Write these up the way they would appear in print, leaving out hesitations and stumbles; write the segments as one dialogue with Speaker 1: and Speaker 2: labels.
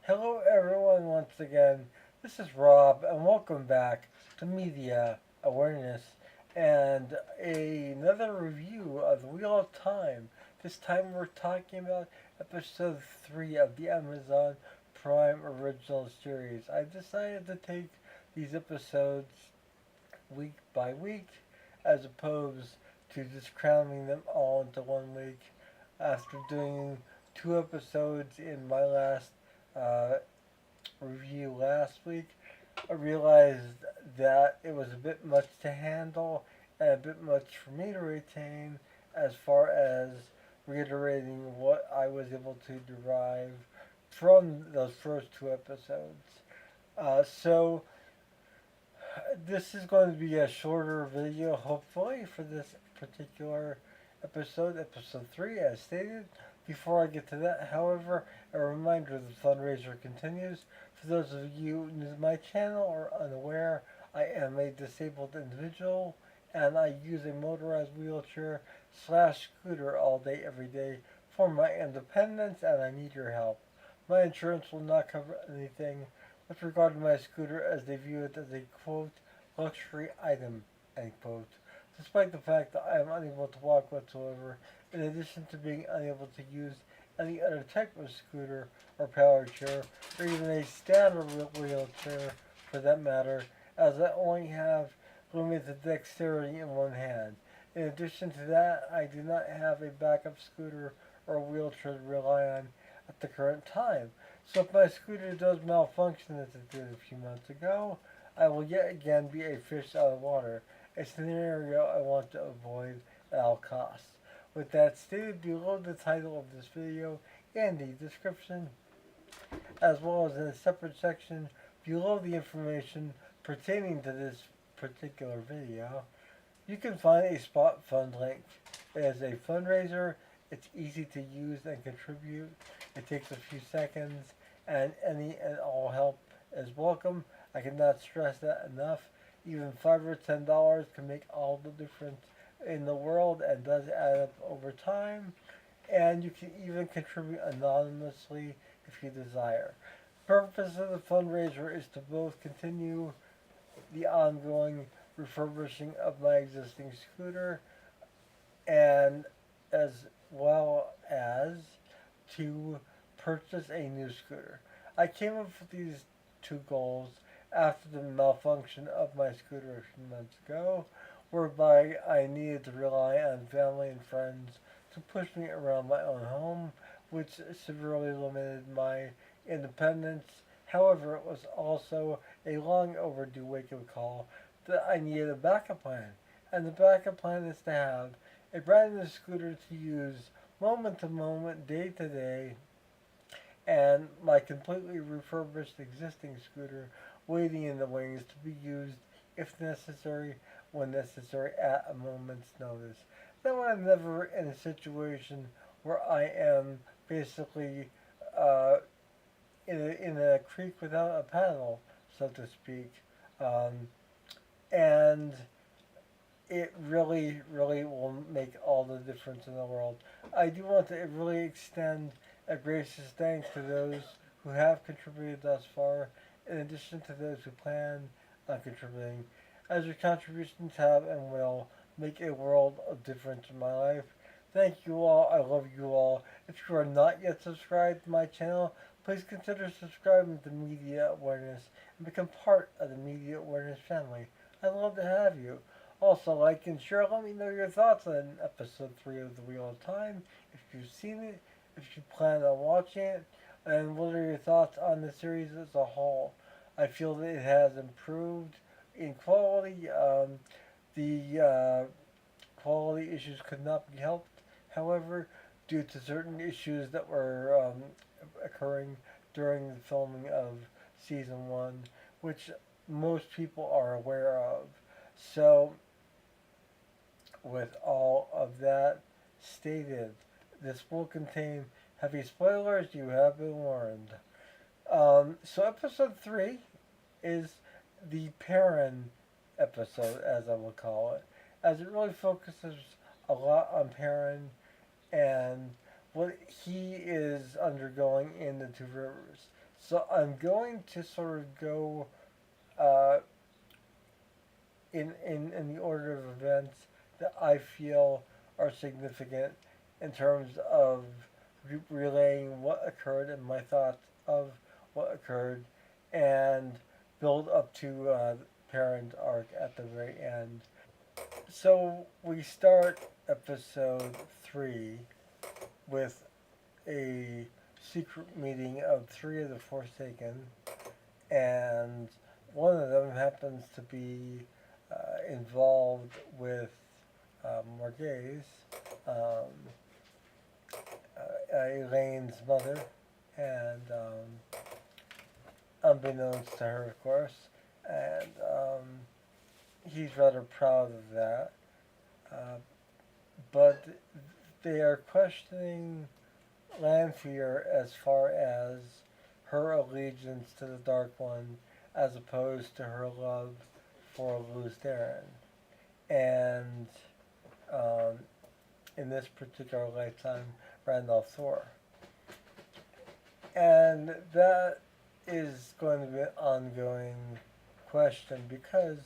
Speaker 1: Hello, everyone, once again. This is Rob, and welcome back to Media Awareness and another review of the Wheel of Time. This time we're talking about episode 3 of the Amazon Prime original series. I decided to take these episodes week by week as opposed to just cramming them all into 1 week after doing 2 episodes in my last uh, review last week. I realized that it was a bit much to handle and a bit much for me to retain as far as reiterating what I was able to derive from those first 2 episodes. So this is going to be a shorter video, hopefully, for this particular episode 3, as stated. Before I get to that, however, a reminder the fundraiser continues. For those of you new to my channel or unaware, I am a disabled individual and I use a motorized wheelchair slash scooter all day, every day for my independence, and I need your help. My insurance will not cover anything with regard to my scooter as they view it as a quote luxury item end quote. Despite the fact that I am unable to walk whatsoever, in addition to being unable to use any other type of scooter or power chair, or even a standard wheelchair for that matter, as I only have limited dexterity in one hand. In addition to that, I do not have a backup scooter or wheelchair to rely on at the current time. So if my scooter does malfunction as it did a few months ago, I will yet again be a fish out of water, a scenario I want to avoid at all costs. With that stated, below the title of this video and the description, as well as in a separate section below the information pertaining to this particular video, you can find a spot fund link. It is a fundraiser. It's easy to use and contribute. It takes a few seconds, and any and all help is welcome. I cannot stress that enough. Even $5 or $10 can make all the difference in the world and does add up over time. And you can even contribute anonymously if you desire. The purpose of the fundraiser is to both continue the ongoing refurbishing of my existing scooter and as well as to purchase a new scooter. I came up with these two goals after the malfunction of my scooter a few months ago, whereby I needed to rely on family and friends to push me around my own home, which severely limited my independence. However, it was also a long overdue wake up call that I needed a backup plan. And the backup plan is to have a brand new scooter to use moment to moment, day to day, and my completely refurbished existing scooter waiting in the wings to be used if necessary, when necessary, at a moment's notice. Now I'm never in a situation where I am basically uh, in a creek without a paddle, so to speak. Um, and it really, really will make all the difference in the world. I do want to really extend a gracious thanks to those who have contributed thus far, in addition to those who plan on contributing, as your contributions have and will make a world of difference in my life. Thank you all. I love you all. If you are not yet subscribed to my channel, please consider subscribing to Media Awareness and become part of the Media Awareness family. I'd love to have you. Also, like and share. Let me know your thoughts on episode 3 of The Wheel of Time. If you've seen it, if you plan on watching it, and what are your thoughts on the series as a whole? I feel that it has improved in quality. The quality issues could not be helped, however, due to certain issues that were occurring during the filming of season 1, which most people are aware of. So, with all of that stated, this will contain heavy spoilers. You have been warned. So, episode 3 is the Perrin episode, as I will call it, as it really focuses a lot on Perrin and what he is undergoing in the Two Rivers. So I'm going to sort of go uh, in the order of events that I feel are significant in terms of relaying what occurred and my thoughts of what occurred, and build up to parent arc at the very end. So we start episode 3 with a secret meeting of 3 of the Forsaken, and one of them happens to be involved with Marguerite, um, Elaine's mother, and unbeknownst to her, of course, and he's rather proud of that. Uh, but they are questioning Lanfear as far as her allegiance to the Dark One as opposed to her love for Lews Therin. And um, in this particular lifetime, Randolph Thor. And that is going to be an ongoing question because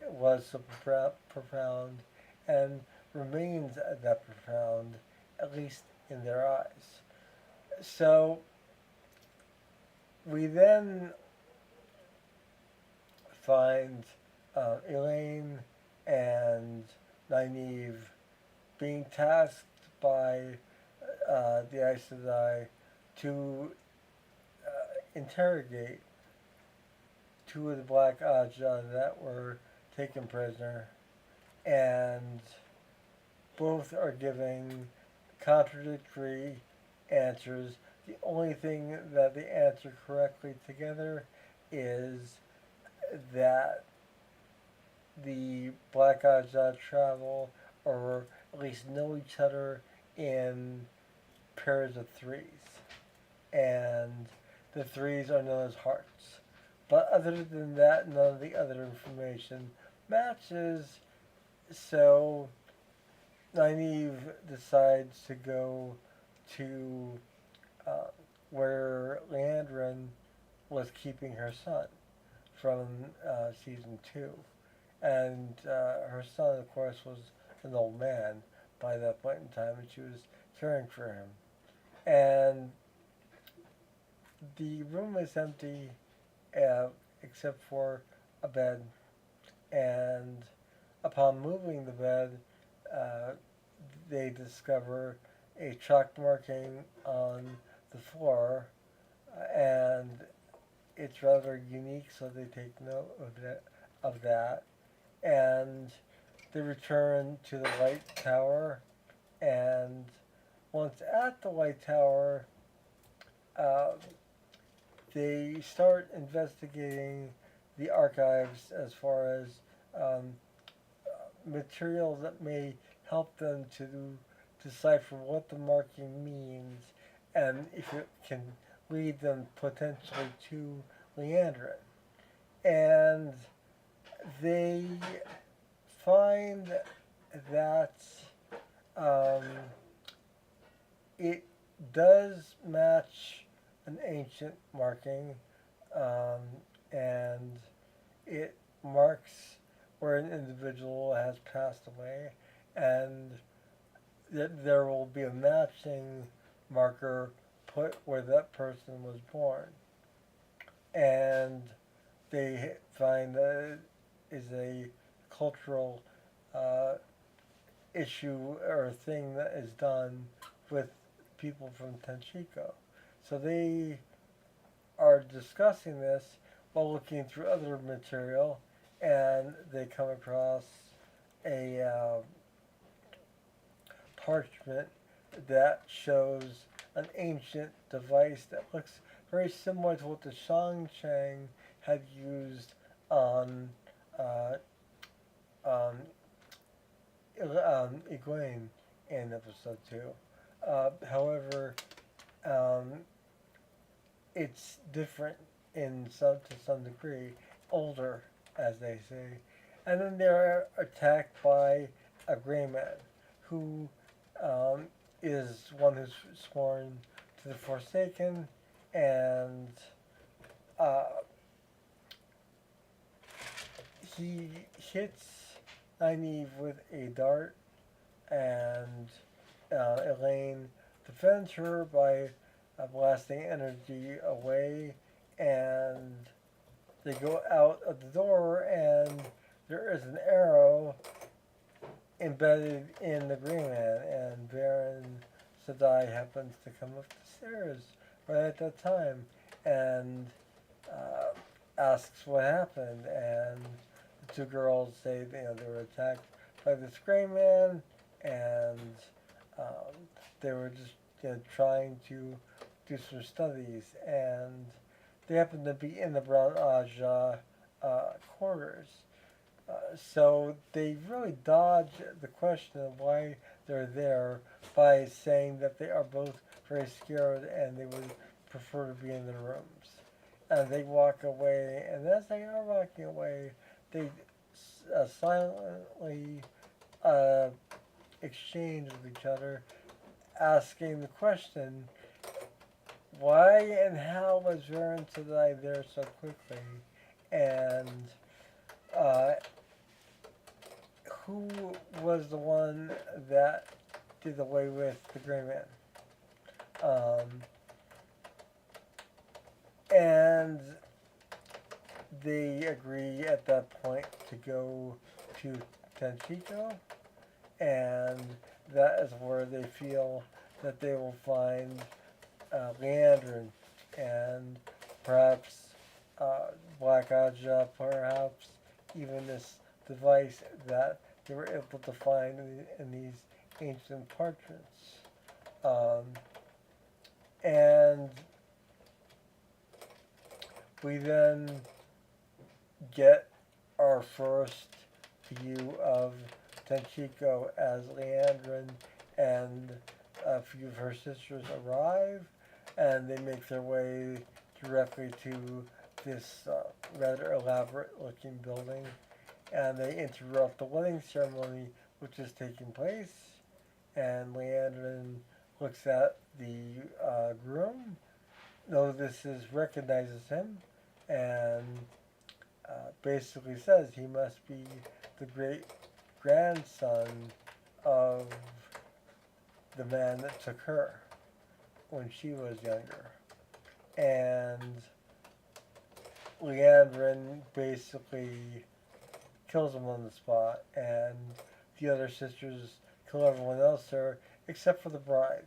Speaker 1: it was so profound and remains that profound, at least in their eyes. So we then find Elaine and Nynaeve being tasked by the Aes Sedai to interrogate 2 of the Black Ajah that were taken prisoner, and both are giving contradictory answers. The only thing that they answer correctly together is that the Black Ajah travel or at least know each other in pairs of 3s, and the 3s are known as hearts. But other than that, none of the other information matches. So Nynaeve decides to go to uh, where Leandrin was keeping her son from season 2. And her son, of course, was an old man by that point in time, and she was caring for him. And the room is empty uh, except for a bed. And upon moving the bed, uh, they discover a chalk marking on the floor, and it's rather unique, so they take note of that. And they return to the Light Tower, and once at the Light Tower, uh, they start investigating the archives as far as um, material that may help them to decipher what the marking means and if it can lead them potentially to Leandrin. And they find that um, it does match an ancient marking, um, and it marks where an individual has passed away, and there will be a matching marker put where that person was born. And they find that it is a cultural uh, issue or thing that is done with people from Tanchico. So they are discussing this while looking through other material, and they come across a parchment that shows an ancient device that looks very similar to what the Shang had used on uh, um, Egwene in episode 2. However, um, it's different to some degree, older, as they say. And then they're attacked by a gray man who um, is one who's sworn to the Forsaken, and uh, he hits Nynaeve with a dart, and Elaine defends her by blasting energy away, and they go out of the door, and there is an arrow embedded in the Green Man, and Baron Sedai happens to come up the stairs right at that time, and uh, asks what happened, and the two girls say they were attacked by this Gray Man, and um, they were just trying to do some studies, and they happen to be in the Brown Aja quarters. So they really dodge the question of why they're there by saying that they are both very scared and they would prefer to be in their rooms. And they walk away, and as they are walking away, they silently uh, exchange with each other, asking the question, why and how was Varen Sedai there so quickly? And uh, who was the one that did away with the Gray Man? And they agree at that point to go to Tenchiko, and that is where they feel that they will find Leandrin and perhaps Black Aja, perhaps even this device that they were able to find in these ancient parchments. Um, and we then get our first view of Tenchiko as Leandrin and a few of her sisters arrive, and they make their way directly to this rather elaborate looking building, and they interrupt the wedding ceremony which is taking place, and Leandrin looks at the groom, notices, recognizes him, and basically says he must be the great grandson of the man that took her when she was younger. And Leandrin basically kills him on the spot, and the other sisters kill everyone else there except for the bride,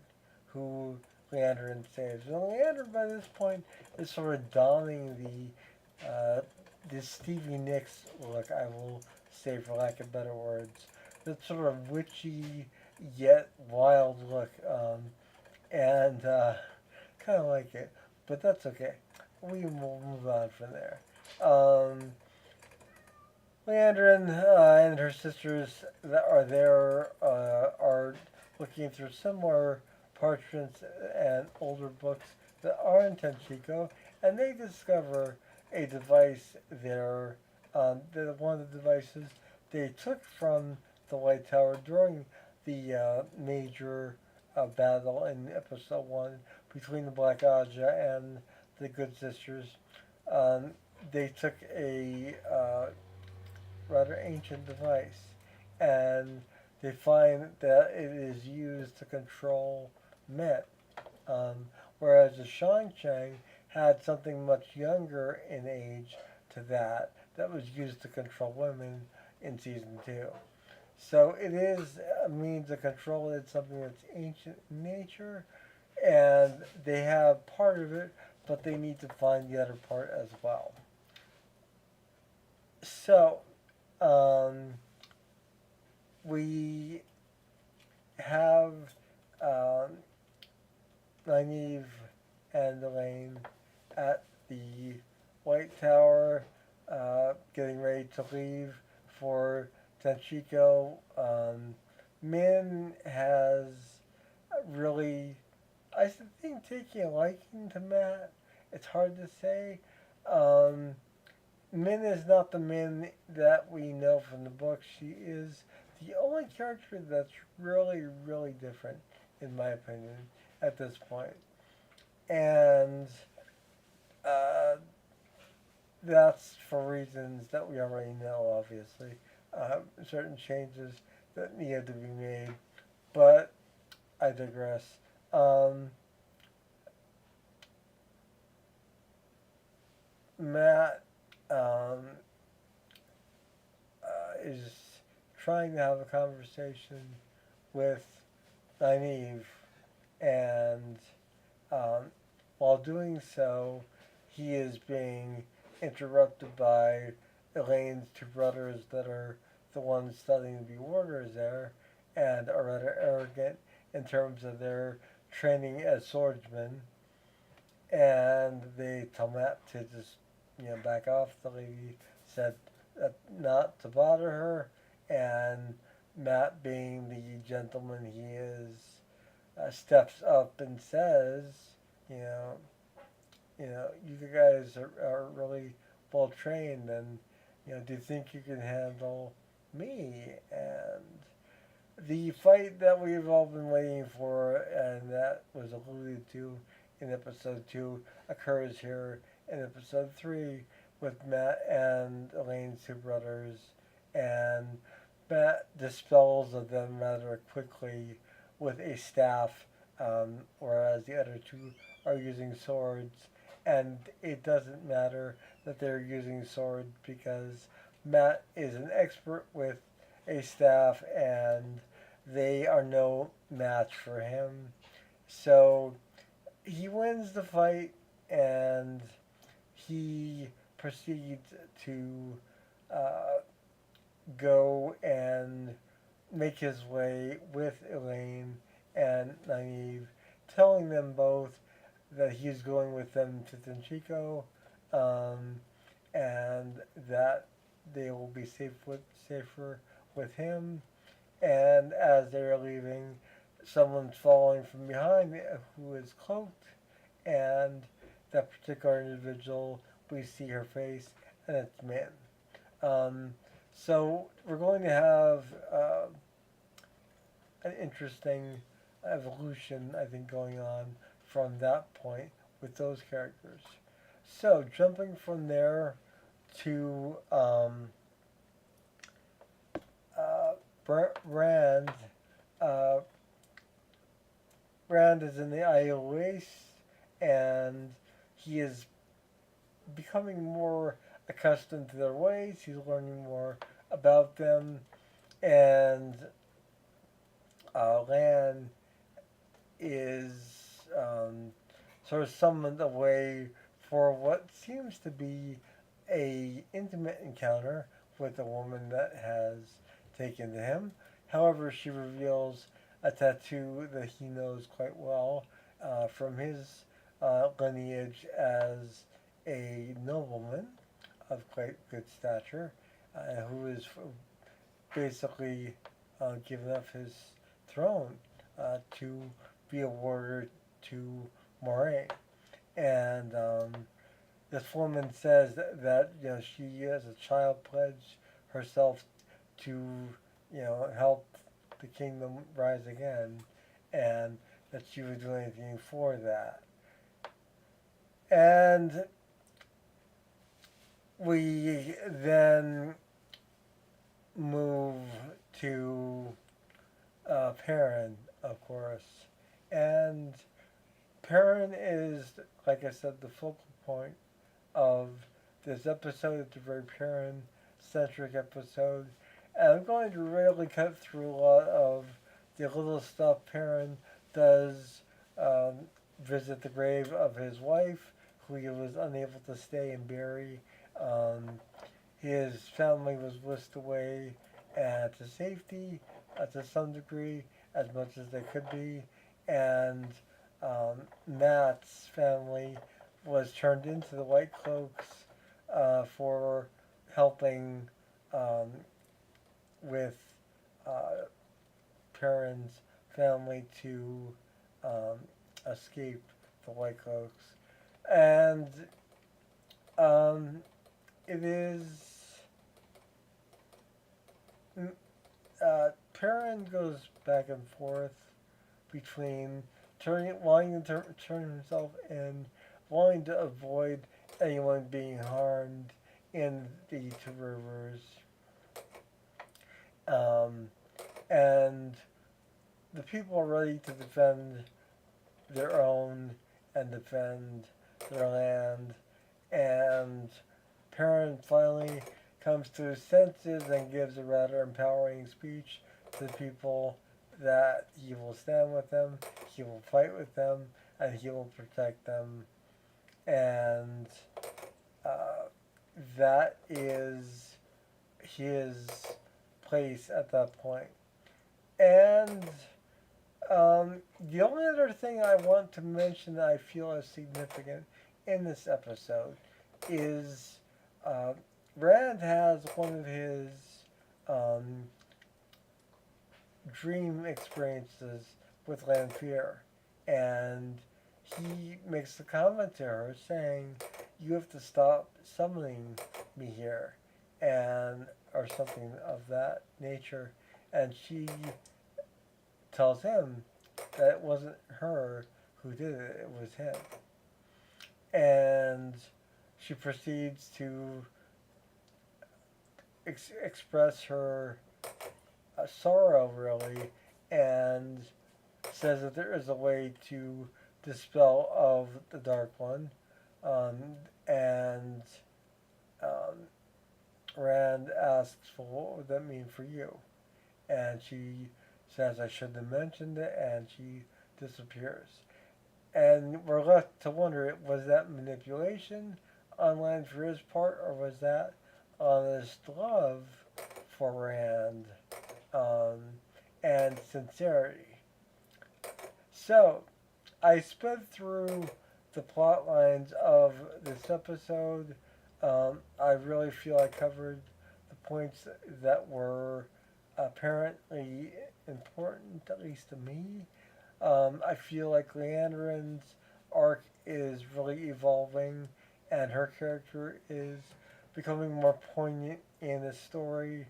Speaker 1: who Leandrin saves. And Leandrin, by this point, is sort of donning this Stevie Nicks look, I will say for lack of better words. That sort of witchy yet wild look, and kind of like it, but that's okay. We will move on from there. Um, Leandrin and her sisters that are there are looking through similar parchments and older books that are in Tenchiko, and they discover a device there. One of the devices they took from the White Tower during the major battle in Episode 1 between the Black Aja and the Good Sisters. Um, they took a rather ancient device, and they find that it is used to control men, um, whereas the Shang had something much younger in age to that was used to control women in season 2. So it is a means of control. It's something that's ancient in nature, and they have part of it, but they need to find the other part as well. So um, we have um, Nynaeve and Elaine at the White Tower, getting ready to leave for Tenchiko. Min has really, I think, taking a liking to Mat. It's hard to say. Um, Min is not the Min that we know from the book. She is the only character that's really, really different, in my opinion, at this point. And uh, that's for reasons that we already know, obviously. Certain changes that needed to be made, but I digress. Um, Matt um, is trying to have a conversation with Nynaeve, and um, while doing so, he is being interrupted by Elaine's two brothers that are the ones studying to be warders there, and are rather arrogant in terms of their training as swordsmen. And they tell Matt to just, back off. The lady said that not to bother her, and Matt, being the gentleman he is, steps up and says, you know, you guys are really well trained, and do you think you can handle me? And the fight that we've all been waiting for, and that was alluded to in episode 2, occurs here in episode 3 with Matt and Elaine's two brothers, and Matt dispels of them rather quickly with a staff, whereas the other two are using swords. And it doesn't matter that they're using swords because Matt is an expert with a staff, and they are no match for him. So he wins the fight, and he proceeds to uh, go and make his way with Elaine and Nynaeve, telling them both that he's going with them to Tenchiko, um, and that they will be safer with him. And as they are leaving, someone's following from behind who is cloaked, and that particular individual, we see her face, and it's Min. Um, so we're going to have an interesting evolution, I think, going on from that point with those characters. So jumping from there to uh, Rand. Uh, Rand is in the IOAs, and he is becoming more accustomed to their ways. He's learning more about them, and Lan is sort of summoned away for what seems to be a intimate encounter with a woman that has taken to him. However, she reveals a tattoo that he knows quite well from his lineage as a nobleman of quite good stature, who is basically given up his throne to be a warrior to Moraine. And this woman says that she as a child pledged herself to help the kingdom rise again, and that she would do anything for that. And we then move to Perrin, of course, and Perrin is, like I said, the focal point of this episode. It's a very Perrin-centric episode. And I'm going to really cut through a lot of the little stuff Perrin does. Visit the grave of his wife, who he was unable to stay and bury. Um, his family was whisked away to safety to some degree, as much as they could be. And Matt's family was turned into the White Cloaks for helping um, with uh, Perrin's family to um, escape the White Cloaks. And um, it is. Perrin goes back and forth between wanting to turn himself in, wanting to avoid anyone being harmed, in the Two Rivers, um, and the people are ready to defend their own and defend their land. And Perrin finally comes to his senses and gives a rather empowering speech to the people that he will stand with them, he will fight with them, and he will protect them. And uh, that is his place at that point. And the only other thing I want to mention that I feel is significant in this episode is uh, Rand has one of his um, dream experiences with Lanfear, and he makes a comment to her saying, "You have to stop summoning me here," and or something of that nature, and she tells him that it wasn't her who did it; it was him, and she proceeds to express her sorrow really, and says that there is a way to dispel of the Dark One, um, and um, Rand asks, "Well, what would that mean for you?" And she says, "I shouldn't have mentioned it," and she disappears. And we're left to wonder, was that manipulation on Lanfear's part, or was that honest love for Rand um, and sincerity? So, I sped through the plot lines of this episode. I really feel I covered the points that were apparently important, at least to me. I feel like Leandrin's arc is really evolving, and her character is becoming more poignant in the story.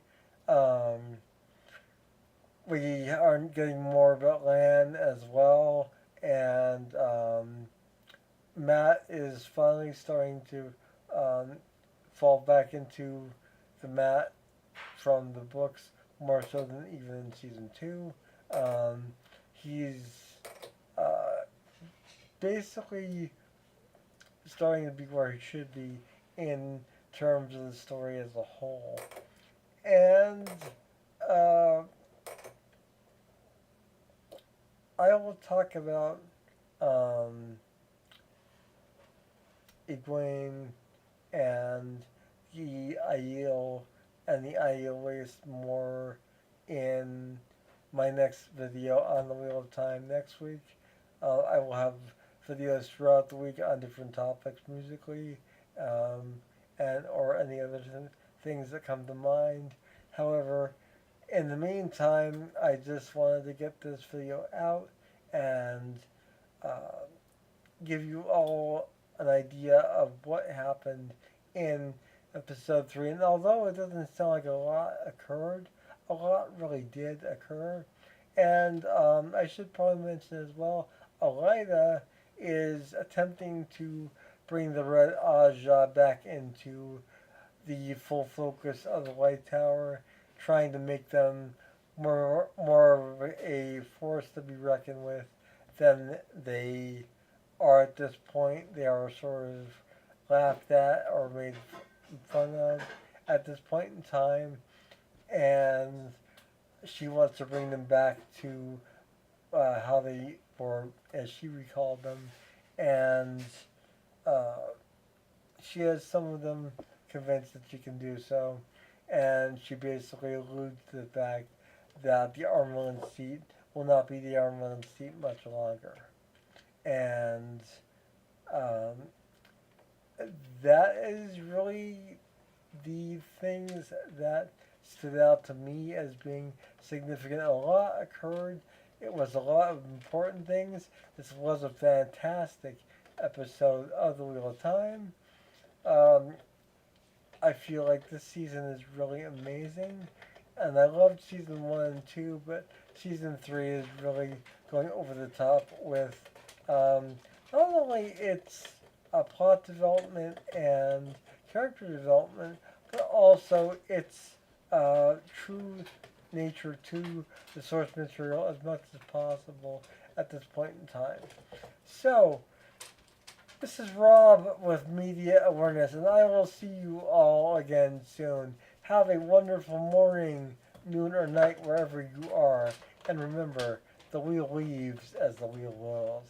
Speaker 1: Um, we are getting more about Lan as well, and Mat is finally starting to um, fall back into the Mat from the books more so than even in season two. Um, he's uh, basically starting to be where he should be in terms of the story as a whole. And uh, I will talk about um, Egwene and the Aiel and the Aiel race more in my next video on the Wheel of Time next week. I will have videos throughout the week on different topics musically um, and or any other things that come to mind. However, in the meantime, I just wanted to get this video out and uh, give you all an idea of what happened in episode 3. And although it doesn't sound like a lot occurred, a lot really did occur. And I should probably mention as well, Elida is attempting to bring the Red Aja back into the full focus of the Light Tower, trying to make them more of a force to be reckoned with than they are at this point. They are sort of laughed at or made fun of at this point in time, and she wants to bring them back to how they were, as she recalled them, and uh, she has some of them convinced that she can do so, and she basically alludes to the fact that the Armelin seat will not be the Armelin seat much longer. And um, that is really the things that stood out to me as being significant. A lot occurred. It was a lot of important things. This was a fantastic episode of The Wheel of Time. Um, I feel like this season is really amazing. And I loved season 1 and 2, but season 3 is really going over the top with um, not only its plot development and character development, but also its true nature to the source material as much as possible at this point in time. So, this is Rob with Media Awareness, and I will see you all again soon. Have a wonderful morning, noon, or night wherever you are. And remember, the wheel weaves as the wheel wills.